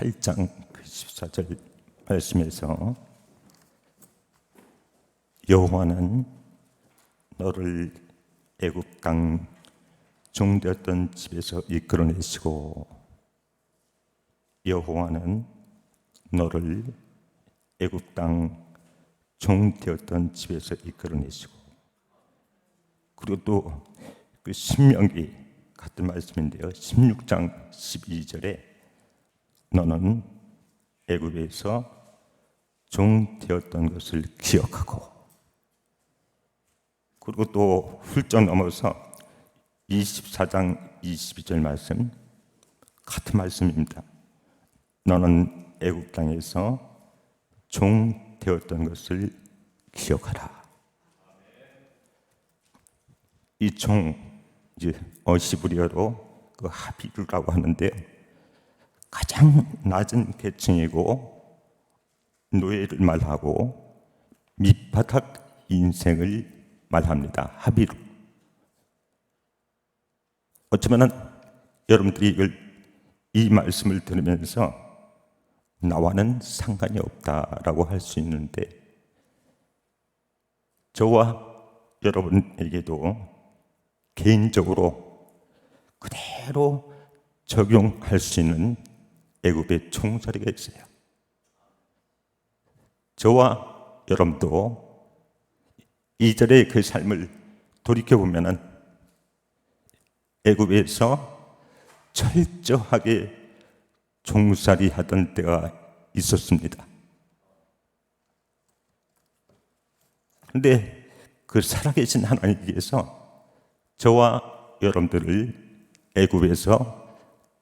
8장 14절 말씀에서 여호와는 너를 애굽 땅 종되었던 집에서 이끌어내시고 여호와는 너를 애굽 땅 종되었던 집에서 이끌어내시고, 그리고 또 그 신명기 같은 말씀인데요, 16장 12절에 너는 애굽에서 종되었던 것을 기억하고, 그리고 또 훌쩍 넘어서 24장 22절 말씀 같은 말씀입니다. 너는 애굽 땅에서 종되었던 것을 기억하라. 이 종, 이제 어시브리어로 그 하비루라고 하는데요, 가장 낮은 계층이고 노예를 말하고 밑바닥 인생을 말합니다. 하비루. 어쩌면 여러분들이 이 말씀을 들으면서 나와는 상관이 없다라고 할 수 있는데, 저와 여러분에게도 개인적으로 그대로 적용할 수 있는 애굽의 총자리가 있어요. 저와 여러분도 이전의 그 삶을 돌이켜보면 애굽에서 철저하게 종살이 하던 때가 있었습니다. 그런데 그 살아계신 하나님께서 저와 여러분들을 애굽에서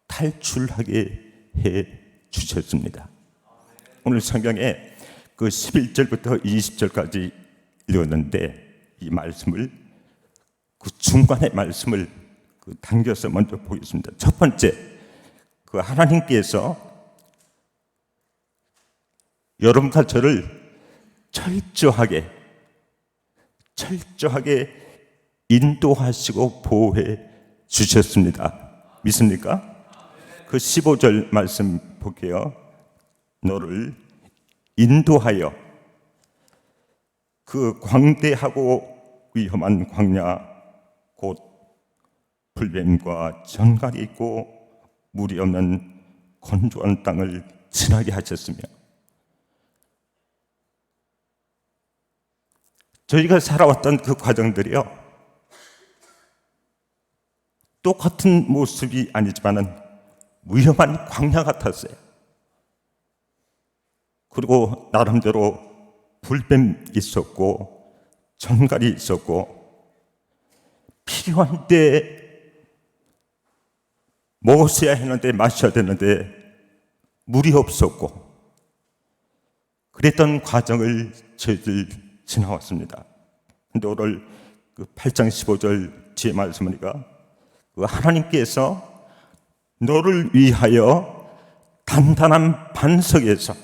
탈출하게 해 주셨습니다. 오늘 성경에 그 11절부터 20절까지 읽었는데, 이 말씀을 그 중간의 말씀을 당겨서 먼저 보겠습니다. 첫 번째, 그 하나님께서 여러분과 저를 철저하게 인도하시고 보호해 주셨습니다. 믿습니까? 그 15절 말씀 볼게요. 너를 인도하여 그 광대하고 위험한 광야, 곧 불뱀과 전갈이 있고 물이 없는 건조한 땅을 지나게 하셨으며, 저희가 살아왔던 그 과정들이요, 똑같은 모습이 아니지만은 위험한 광야 같았어요. 그리고 나름대로 불뱀 있었고 전갈이 있었고, 필요한 때 먹었어야 했는데 마셔야 되는데 물이 없었고, 그랬던 과정을 저희들 지나왔습니다. 근데 오늘 그 8장 15절 뒤에 말씀하니까 그 하나님께서 너를 위하여 단단한 반석에서,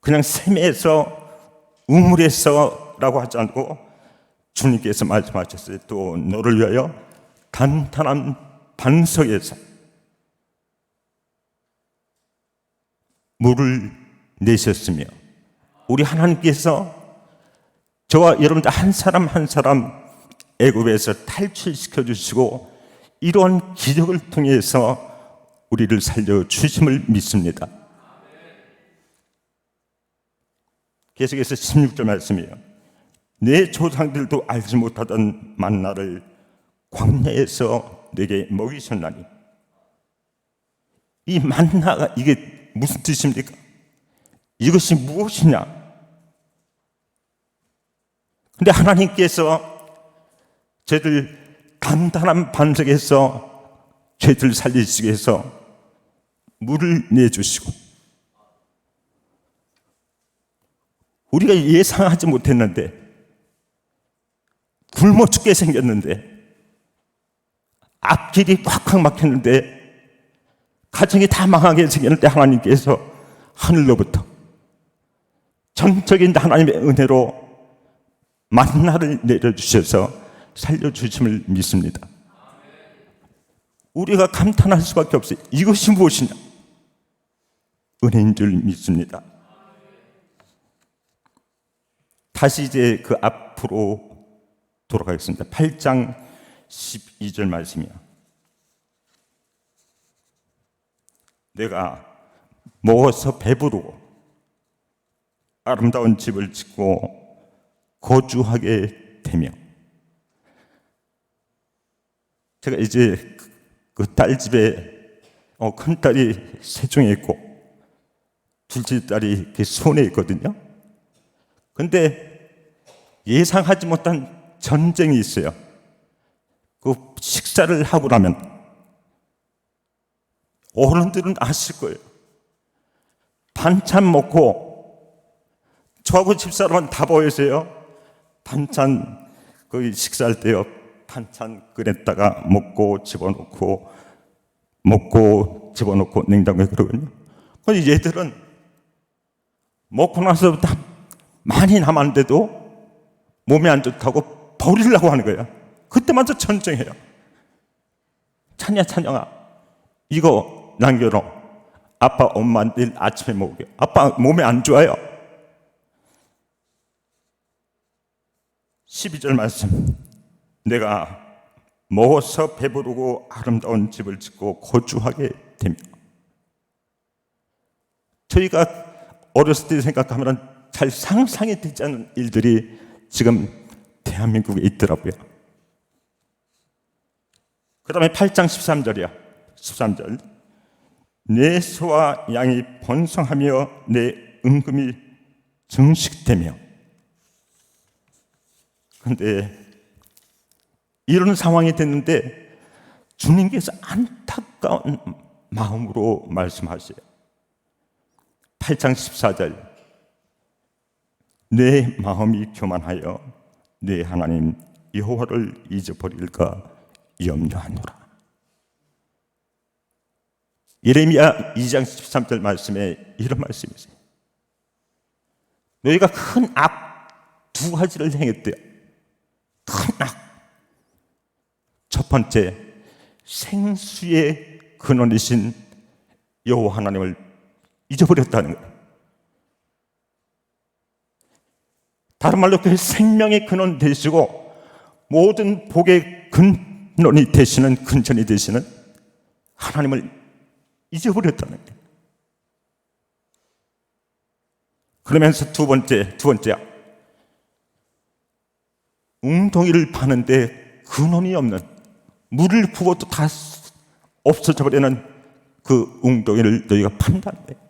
그냥 샘에서 우물에서 라고 하지 않고 주님께서 말씀하셨어요. 또 너를 위하여 단단한 반석에서 물을 내셨으며, 우리 하나님께서 저와 여러분들 한 사람 한 사람 애굽에서 탈출시켜 주시고 이러한 기적을 통해서 우리를 살려주심을 믿습니다. 계속해서 16절 말씀이에요. 내 조상들도 알지 못하던 만나를 광야에서 내게 먹이셨나니. 이 만나가 이게 무슨 뜻입니까? 이것이 무엇이냐? 근데 하나님께서 저희들 단단한 반석에서 저희들 살리시기 위해서 물을 내주시고, 우리가 예상하지 못했는데 굶어 죽게 생겼는데, 앞길이 꽉꽉 막혔는데, 가정이 다 망하게 생겼는데 하나님께서 하늘로부터 전적인 하나님의 은혜로 만나를 내려주셔서 살려주심을 믿습니다. 우리가 감탄할 수밖에 없어요. 이것이 무엇이냐? 은혜인 줄 믿습니다. 다시 이제 그 앞으로 돌아가겠습니다. 8장 12절 말씀이야. 내가 먹어서 배부르고 아름다운 집을 짓고 거주하게 되며, 제가 이제 그 딸 집에 큰 딸이 세종에 있고 둘째 딸이 수원에 있거든요. 근데 예상하지 못한 전쟁이 있어요. 그 식사를 하고 나면 어른들은 아실 거예요. 반찬 먹고, 저하고 집사람은 다 보이세요. 반찬 그 식사할 때요, 반찬 끓였다가 먹고 집어넣고 냉장고에 그러거든요. 근데 얘들은 먹고 나서 다 많이 남았는데도 몸에 안 좋다고 버리려고 하는 거예요. 그때마저 전쟁해요. 찬영아, 이거 남겨놓어. 아빠 엄마 내일 아침에 먹을게. 아빠 몸에 안 좋아요. 12절 말씀. 내가 먹어서 배부르고 아름다운 집을 짓고 거주하게 되며. 저희가 어렸을 때 생각하면 잘 상상이 되지 않는 일들이 지금 대한민국에 있더라고요. 그 다음에 8장 13절이야. 13절. 내 소와 양이 번성하며 내 은금이 증식되며. 그런데 이런 상황이 됐는데 주님께서 안타까운 마음으로 말씀하세요. 8장 14절. 내 마음이 교만하여 내 하나님 여호와를 잊어버릴까 염려하노라. 예레미야 2장 13절 말씀에 이런 말씀이 있어요. 너희가 큰 악 두 가지를 행했대요. 큰 악. 첫 번째, 생수의 근원이신 여호와 하나님을 잊어버렸다는 거예요. 다른 말로 그 생명의 근원 되시고 모든 복의 근원이 되시는, 근전이 되시는 하나님을 잊어버렸다는 거예요. 그러면서 두 번째야. 웅덩이를 파는데 근원이 없는, 물을 부어도 다 없어져 버리는 그 웅덩이를 너희가 판다는 거예요.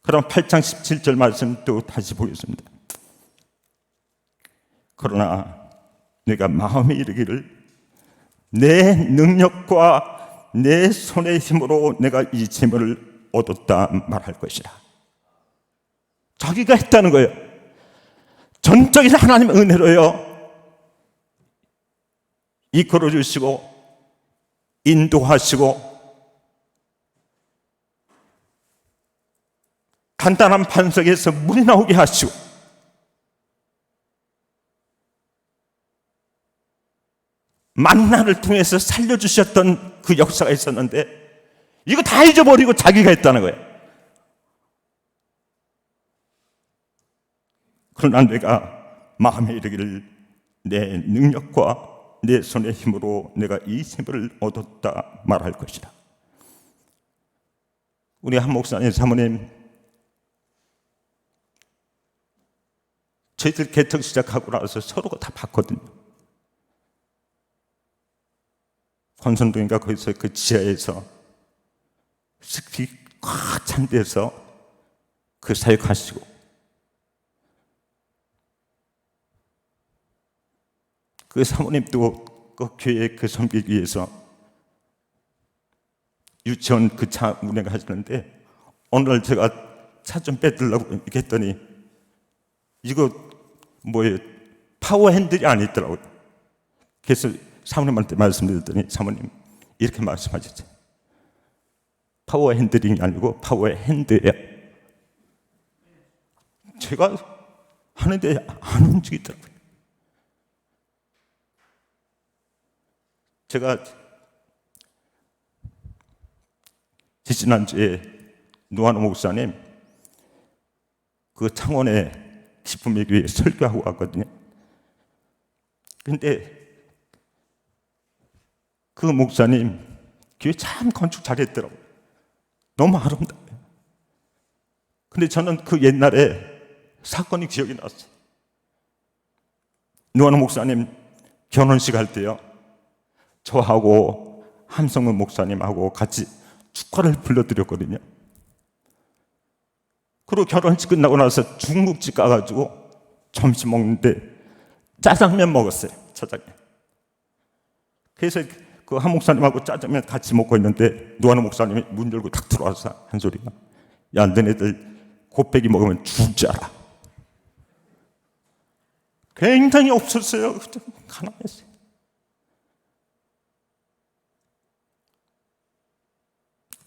그럼 8장 17절 말씀 또 다시 보겠습니다. 그러나 내가 마음에 이르기를 내 능력과 내 손의 힘으로 내가 이 재물을 얻었다 말할 것이라. 자기가 했다는 거예요. 전적인 하나님의 은혜로요, 이끌어 주시고 인도하시고 간단한 반석에서 물이 나오게 하시고 만나를 통해서 살려주셨던 그 역사가 있었는데 이거 다 잊어버리고 자기가 했다는 거예요. 그러나 내가 마음에 이르기를 내 능력과 내 손의 힘으로 내가 이 재물을 얻었다 말할 것이다. 우리 한 목사님, 사모님, 저희들 개척 시작하고 나서 서로가 다 봤거든요. 권선동인가 거기서 그 지하에서 습기 꽉 찬 데서 그 사역하시고, 그 사모님도 그 교회 그 섬기기 위해서 유치원 그 차 운행하시는데 어느 날 제가 차 좀 빼들라고 이렇게 했더니 이거 뭐예요? 파워 핸들이 안 있더라고요. 그래서 사모님한테 말씀드렸더니 사모님 이렇게 말씀하셨죠. 파워 핸들이 아니고 파워 핸드예요. 제가 하는데 안 움직이더라고요. 제가 지난주에 노한호 목사님 그 창원의 기쁨의 교회에 설교하고 왔거든요. 근데 그 목사님 교회 참 건축 잘했더라고요. 너무 아름다워요. 근데 저는 그 옛날에 사건이 기억이 났어요. 노한호 목사님 결혼식 할 때요, 저하고 함성문 목사님하고 같이 축가를 불러드렸거든요. 그리고 결혼식 끝나고 나서 중국집 가가지고 점심 먹는데 짜장면 먹었어요. 짜장면. 그래서 그 한 목사님하고 짜장면 같이 먹고 있는데 노한호 목사님이 문 열고 탁 들어와서 한 소리가, 야, 너네들 곱빼기 먹으면 죽을 줄 알아. 굉장히 없었어요. 가난했어요.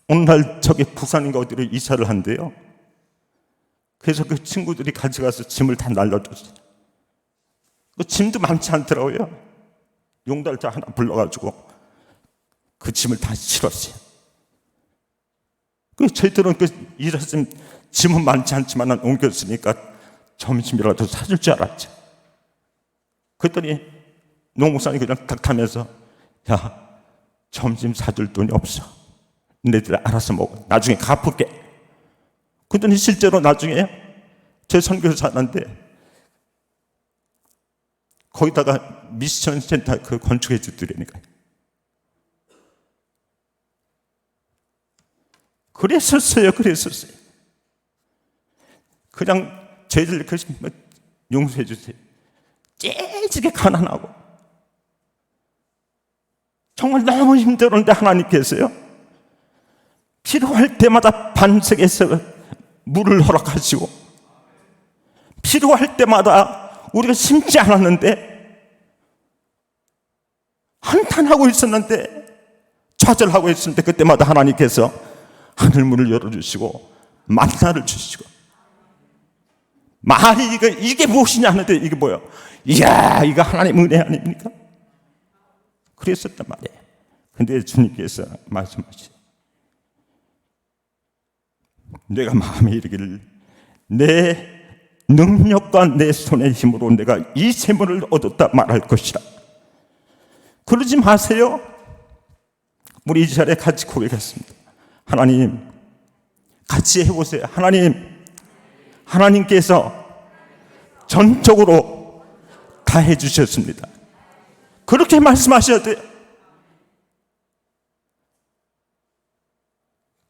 어느 날 저기 부산인가 어디로 이사를 한대요. 그래서 그 친구들이 같이 가서 짐을 다 날려줬어요. 그 짐도 많지 않더라고요. 용달차 하나 불러가지고 그 짐을 다 실었어요. 그 저희들은 그 일했으면 짐은 많지 않지만 옮겼으니까 점심이라도 사줄 줄 알았죠. 그랬더니 노 목사님 그냥 탁 타면서, 야, 점심 사줄 돈이 없어. 너희들 알아서 먹어. 나중에 갚을게. 그랬더니 실제로 나중에 제 선교사 하는데 거기다가 미션 센터 그 건축해 주더라니까요. 그랬었어요. 그냥 저희들 그 용서해 주세요. 째지게 가난하고 정말 너무 힘들었는데 하나님께서요, 필요할 때마다 반석에서 물을 허락하시고, 필요할 때마다 우리가 심지 않았는데, 한탄하고 있었는데, 좌절하고 있었는데, 그때마다 하나님께서 하늘문을 열어주시고 만나를 주시고, 말이 이게 무엇이냐 하는데 이게 뭐야? 이야, 이거 하나님 은혜 아닙니까? 그랬었단 말이에요. 근데 주님께서 말씀하시죠. 내가 마음에 이르기를 내 능력과 내 손의 힘으로 내가 이 재물을 얻었다 말할 것이라. 그러지 마세요. 우리 이 자리에 같이 고백했습니다. 하나님, 같이 해보세요. 하나님께서 전적으로 다 해주셨습니다. 그렇게 말씀하셔야 돼요.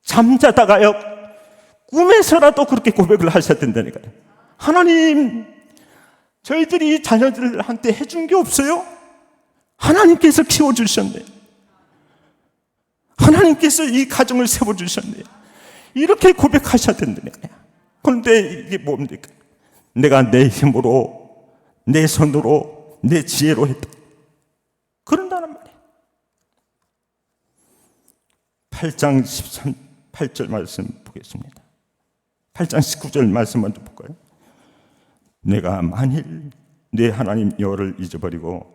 잠자다가요, 꿈에서라도 그렇게 고백을 하셔야 된다니까요. 하나님, 저희들이 자녀들한테 해준 게 없어요? 하나님께서 키워주셨네요. 하나님께서 이 가정을 세워주셨네요. 이렇게 고백하셔야 된다니까요. 그런데 이게 뭡니까? 내가 내 힘으로, 내 손으로, 내 지혜로 했다. 그런다는 말이에요. 8장 8절 말씀 보겠습니다. 8장 19절 말씀 먼저 볼까요? 내가 만일 내 하나님 여호와를 잊어버리고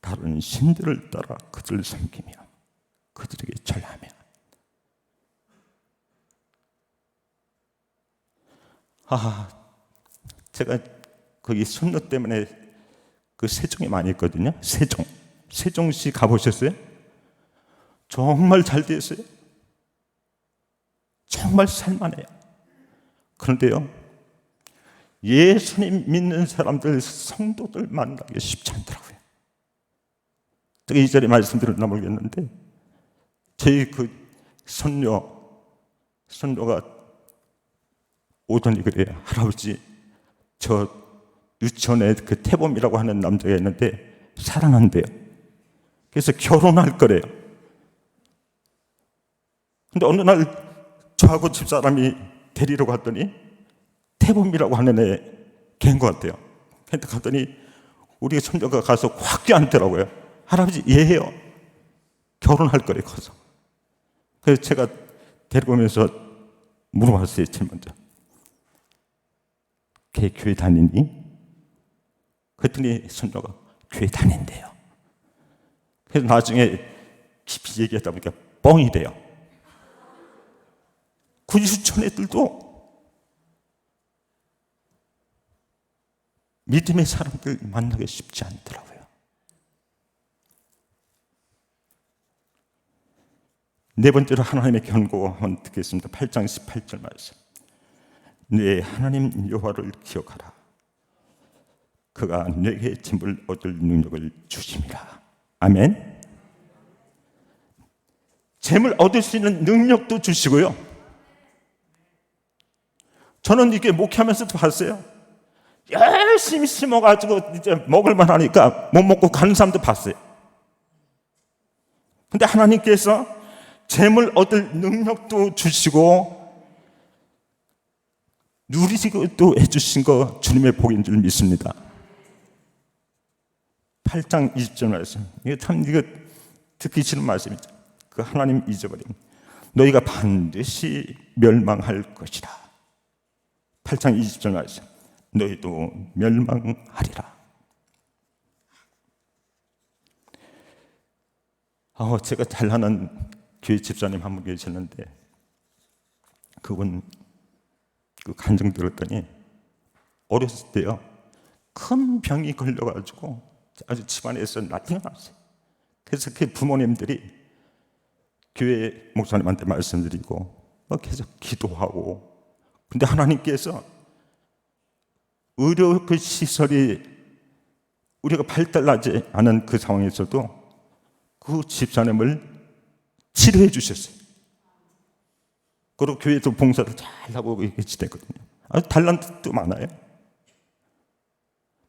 다른 신들을 따라 그들을 섬기며 그들에게 절하며. 제가 거기 순로 때문에 그 세종에 많이 있거든요. 세종시 가보셨어요? 정말 잘 되었어요. 정말 살만해요. 그런데요, 예수님 믿는 사람들, 성도들 만나기 쉽지 않더라고요. 제가 이 자리에 말씀드렸나 모르겠는데, 저희 그 손녀가 오더니 그래요. 할아버지, 저 유치원에 그 태범이라고 하는 남자가 있는데 사랑한대요. 그래서 결혼할 거래요. 근데 어느 날 저하고 집사람이 데리러 갔더니 태범이라고 하는 애 걔인 것 같아요. 근데 갔더니 우리 손녀가 가서 확 껴안더라고요. 할아버지, 얘예요. 결혼할 거래, 커서. 그래서 제가 데리고 오면서 물어봤어요, 제일 먼저. 걔 교회 다니니? 그랬더니 손녀가 교회 다닌대요. 그래서 나중에 깊이 얘기하다 보니까 뻥이 돼요. 그 유치원 애들도 믿음의 사람들 만나기 쉽지 않더라고요. 네 번째로 하나님의 견고 한번 듣겠습니다. 8장 18절 말씀. 네 하나님 여호와를 기억하라. 그가 내게 짐을 얻을 능력을 주심이라. 아멘. 짐을 얻을 수 있는 능력도 주시고요. 저는 이게 목회하면서도 봤어요. 열심히 심어가지고 이제 먹을만 하니까 못 먹고 가는 사람도 봤어요. 근데 하나님께서 재물 얻을 능력도 주시고 누리시고도 해주신 거 주님의 복인 줄 믿습니다. 8장 20절 말씀. 이거 듣기 싫은 말씀이죠. 그 하나님 잊어버림. 너희가 반드시 멸망할 것이라. 8장 20절 말씀. 너희도 멸망하리라. 제가 잘 아는 교회 집사님 한 분 계셨는데 그분 그 간증 들었더니 어렸을 때요 큰 병이 걸려가지고 아주 집안에서 난리가 났어요. 그래서 그 부모님들이 교회 목사님한테 말씀드리고 계속 기도하고, 근데 하나님께서 의료 그 시설이 우리가 발달하지 않은 그 상황에서도 그 집사님을 치료해 주셨어요. 그리고 교회도 봉사를 잘하고 지냈거든요. 아주 달란트도 많아요.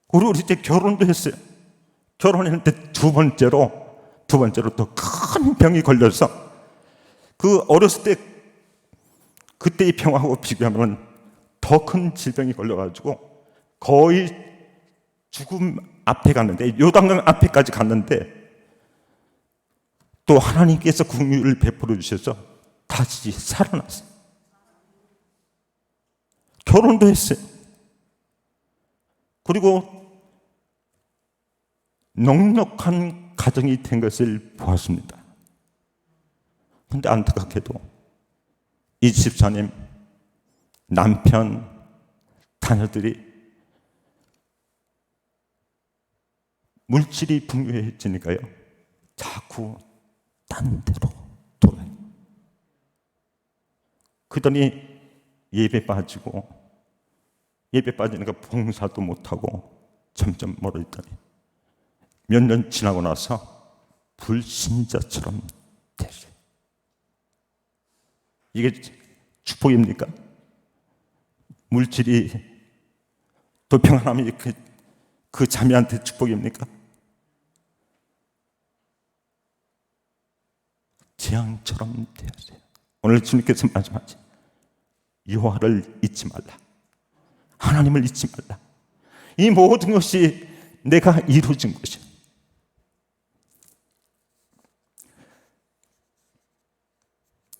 그리고 이제 결혼도 했어요. 결혼했는데 두 번째로 또 큰 병이 걸려서 그 어렸을 때 그때의 병하고 비교하면 더 큰 질병이 걸려가지고 거의 죽음 앞에 갔는데, 요단강 앞에까지 갔는데 또 하나님께서 긍휼을 베풀어 주셔서 다시 살아났어요. 결혼도 했어요. 그리고 넉넉한 가정이 된 것을 보았습니다. 그런데 안타깝게도 이 집사님 남편 자녀들이 물질이 풍요해지니까요 자꾸 딴 데로 돌아요. 그러더니 예배 빠지니까 봉사도 못하고 점점 멀어지더니 몇 년 지나고 나서 불신자처럼 됐어요. 이게 축복입니까? 물질이 또 평안함이 그 자매한테 축복입니까? 재앙처럼 되었어요. 오늘 주님께서 말씀하신 여호와를 잊지 말라. 하나님을 잊지 말라. 이 모든 것이 내가 이루어진 것이야.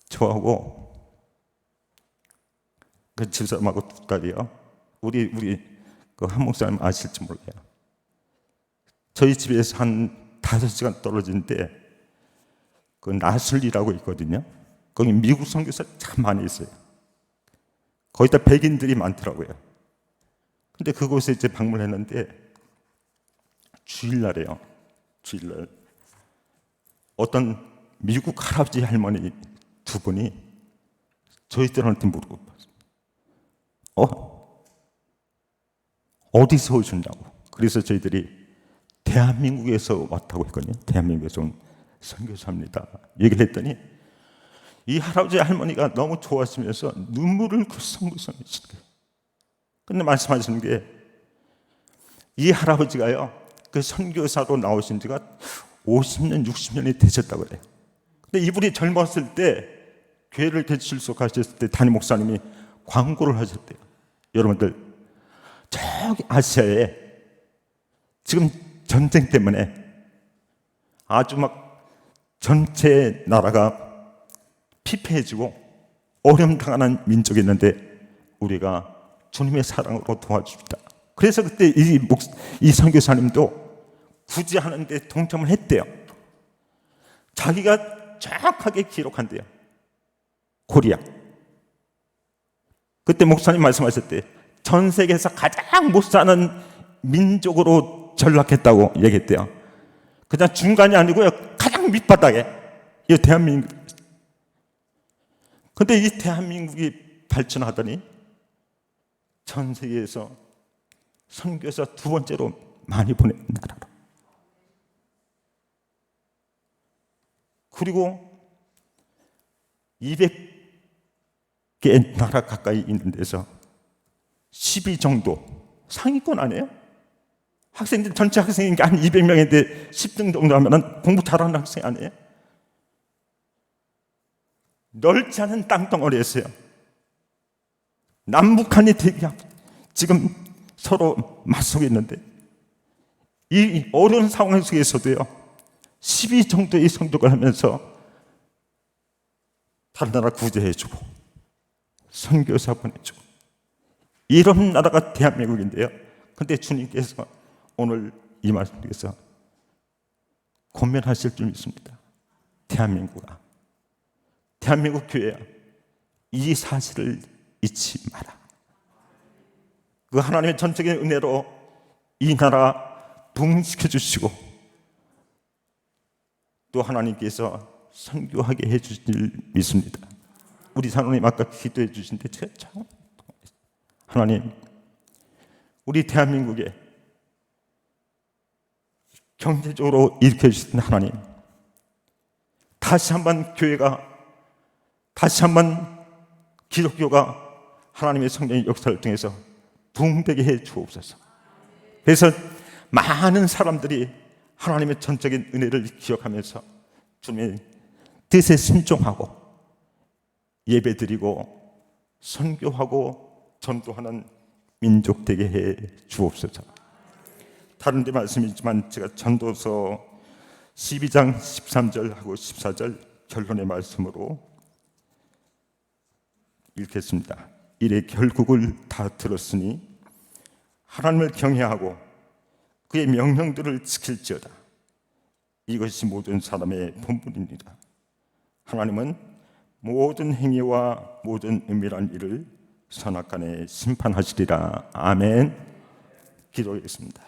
저하고 그 집사람하고 두 딸이요. 우리 그 한 목사님 아실지 몰라요. 저희 집에서 한 5시간 떨어진데 그 나슬리라고 있거든요. 거기 미국 선교사 참 많이 있어요. 거기다 백인들이 많더라고요. 근데 그곳에 이제 방문했는데 주일날이에요. 주일날 어떤 미국 할아버지 할머니 두 분이 저희들한테 물어봤어요. 어디서 오셨냐고. 그래서 저희들이 대한민국에서 왔다고 했거든요. 대한민국에서 온 선교사입니다. 얘기를 했더니 이 할아버지 할머니가 너무 좋아하시면서 눈물을 글썽글썽 하시는 거예요. 근데 말씀하시는 게 이 할아버지가요 그 선교사로 나오신 지가 50년 60년이 되셨다고 그래요. 근데 이분이 젊었을 때 교회를 개출소가셨을 때 담임 목사님이 광고를 하셨대요. 여러분들 저기 아시아에 지금 전쟁 때문에 아주 막 전체 나라가 피폐해지고 어려움 당하는 민족이 있는데 우리가 주님의 사랑으로 도와줍니다. 그래서 그때 이 선교사님도 굳이 하는데 동참을 했대요. 자기가 정확하게 기록한대요. 코리아. 그때 목사님 말씀하셨대. 전 세계에서 가장 못 사는 민족으로 전락했다고 얘기했대요. 그냥 중간이 아니고요, 가장 밑바닥에 이 대한민국. 근데 이 대한민국이 발전하더니 전 세계에서 선교사 두 번째로 많이 보낸 나라로. 그리고 200개 나라 가까이 있는 데서 10위 정도, 상위권 아니에요? 학생들 전체 학생인 게 한 200명인데 10등 정도 하면 공부 잘하는 학생 아니에요? 넓지 않은 땅덩어리였어요. 남북한이 지금 서로 맞서고 있는데 이 어려운 상황 속에서도요, 10위 정도의 성적을 하면서 다른 나라 구제해주고 선교사 보내주고 이런 나라가 대한민국인데요. 근데 주님께서 오늘 이 말씀에서 권면하실 줄 믿습니다. 대한민국아, 대한민국 교회야, 이 사실을 잊지 마라. 그 하나님의 전적인 은혜로 이 나라 부흥시켜 주시고 또 하나님께서 선교하게 해주실 줄 믿습니다. 우리 사모님 아까 기도해 주신데 제가 참, 하나님, 우리 대한민국에 경제적으로 일으켜 주신 하나님, 다시 한번 교회가, 다시 한번 기독교가 하나님의 성령의 역사를 통해서 부흥되게 해 주옵소서. 그래서 많은 사람들이 하나님의 전적인 은혜를 기억하면서 주님의 뜻에 순종하고 예배드리고 선교하고 전도하는 민족 되게 해 주옵소서. 다른 데 말씀이 있지만 제가 전도서 12장 13절하고 14절 결론의 말씀으로 읽겠습니다. 이래 결국을 다 들었으니 하나님을 경외하고 그의 명령들을 지킬지어다. 이것이 모든 사람의 본분입니다. 하나님은 모든 행위와 모든 은밀한 일을 선악간에 심판하시리라. 아멘. 기도하겠습니다.